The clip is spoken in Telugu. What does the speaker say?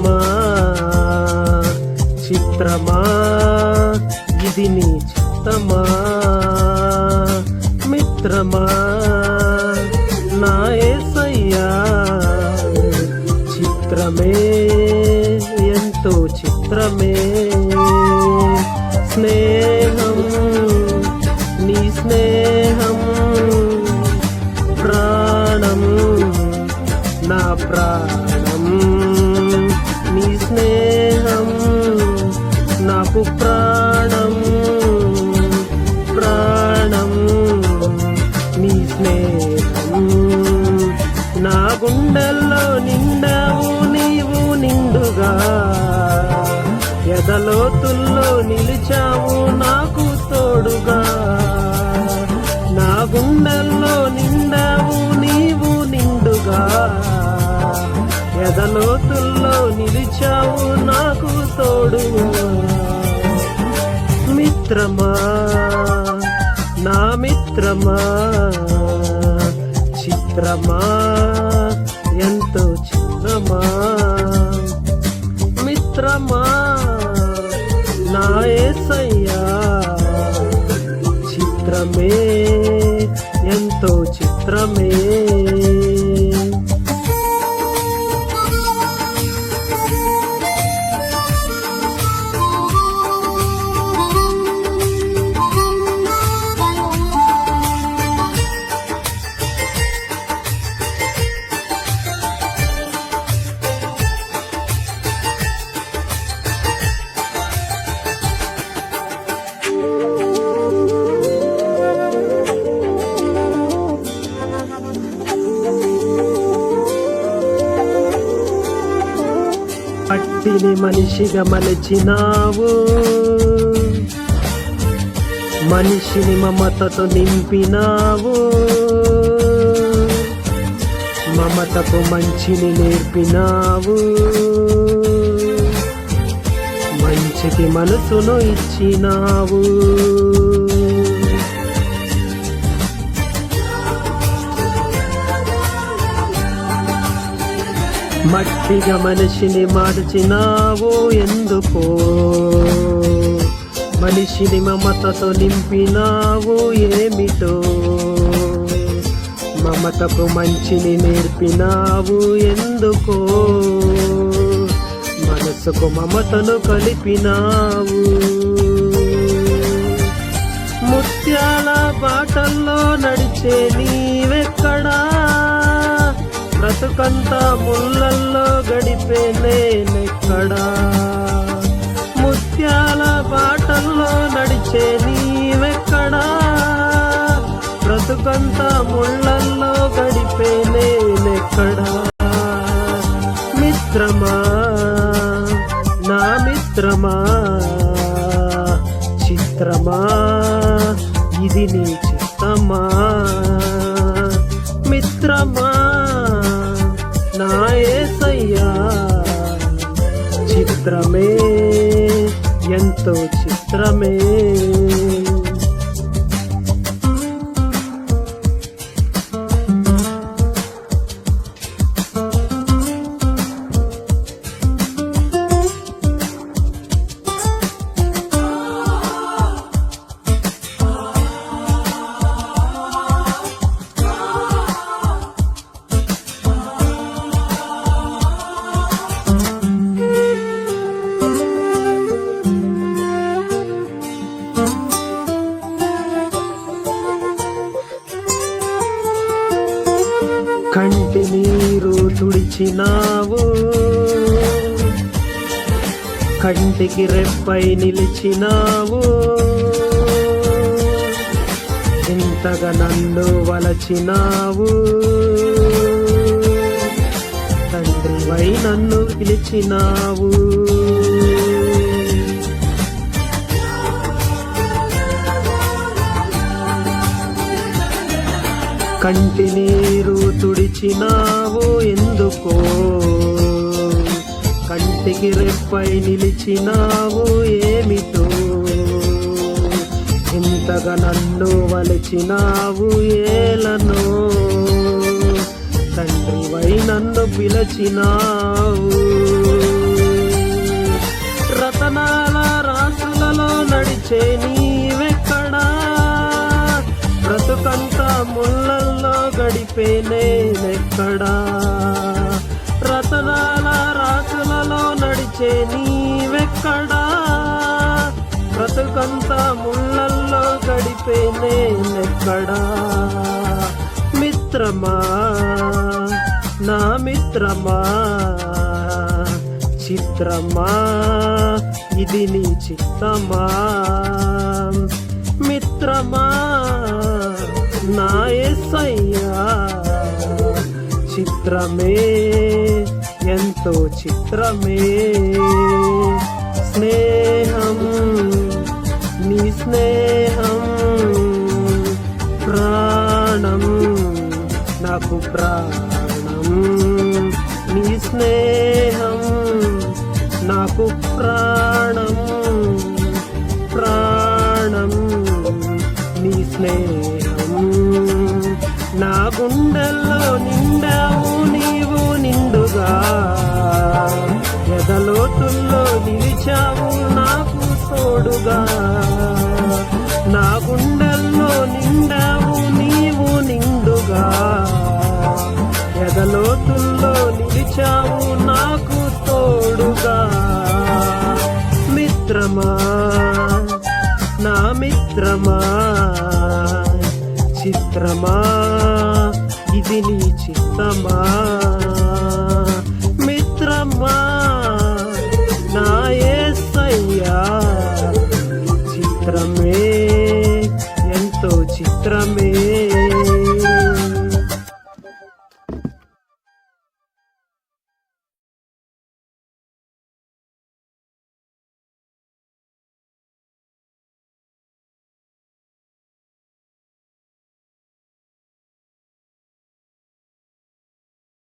మిత్రమా చిత్రమా ఇది నీ చిత్తమా మిత్రమా నా యేసయ్యా చిత్రమే ఎంతో చిత్రమే స్నేహం నీ స్నేహం ప్రాణం నా ప్రాణం నీ స్నేహం నాకు ప్రాణం ప్రాణం నీ స్నేహం నా గుండెల్లో నిండావు నీవు నిండుగా ఎదలోతుల్లో నిలిచావు నాకు తోడుగా నా గుండెల్లో నిండావు నీవు నిండుగా ఎదలోతుల్లో నిలిచావు నాకు తోడుగా మిత్రమా నా మిత్రమా చిత్రమా ఎంతో చిత్రమా మిత్రమా నా యేసయ్యా చిత్రమే ఎంతో చిత్రమే మట్టిని మనిషిగా మలచినావు మనిషిని మమతతో నింపినావు మమతకు మంచిని నేర్పినావు మంచికి మనసును ఇచ్చినావు మట్టిగా మనిషిని మార్చినావు ఎందుకో మనిషిని మమతతో నింపినావు ఏమిటో మమతకు మంచిని నేర్పినావు ఎందుకో మనసుకు మమతను కలిపినావు ముత్యాల బాటల్లో నడిచే నీవెక్కడా బ్రతుకంతా ముళ్ళల్లో గడిపే నేనెక్కడా ముత్యాల బాటల్లో నడిచే నీవెక్కడా బ్రతుకంతా ముళ్ళల్లో గడిపే నేనెక్కడా మిత్రమా నా మిత్రమా చిత్రమా ఇది నీ చిత్తమా మిత్రమా నా యేసయ్యా చిత్రమే ఎంతో చిత్రమే కంటి నీరు తుడిచినావు కంటికి రెప్పై నిలిచినావు ఇంతగా నన్ను వలచినావు తండ్రివై నన్ను పిలిచినావు కంటి నీరు తుడిచినావు ఎందుకో కంటికి రెప్పై నిలిచినావు ఏమిటో ఇంతగా నన్ను వలచినావు ఏలనో తండ్రివై నన్ను పిలచినావు గడిపే నేనెక్కడా, రతనాల రాసులలో నడిచే నీవెక్కడా, బ్రతుకంతా ముళ్ళల్లో గడిపే నేనెక్కడా. మిత్రమా నా మిత్రమా, చిత్రమా ఇది నీ చిత్తమా. మిత్రమా నా యేసయ్యా, చిత్రమే ఎంతో చిత్రమే. స్నేహం నీ స్నేహం ప్రాణం నాకు ప్రాణం, నీ స్నేహం నాకు ప్రాణం ప్రాణం, నీ స్నేహం. నా గుండెల్లో నిండావు నీవు నిండుగా, ఎదలోతుల్లో నిలిచావు నాకు తోడుగా. నా గుండెల్లో నిండావు నీవు నిండుగా, ఎదలోతుల్లో నిలిచావు నాకు తోడుగా. మిత్రమా నా మిత్రమా, చిత్రమా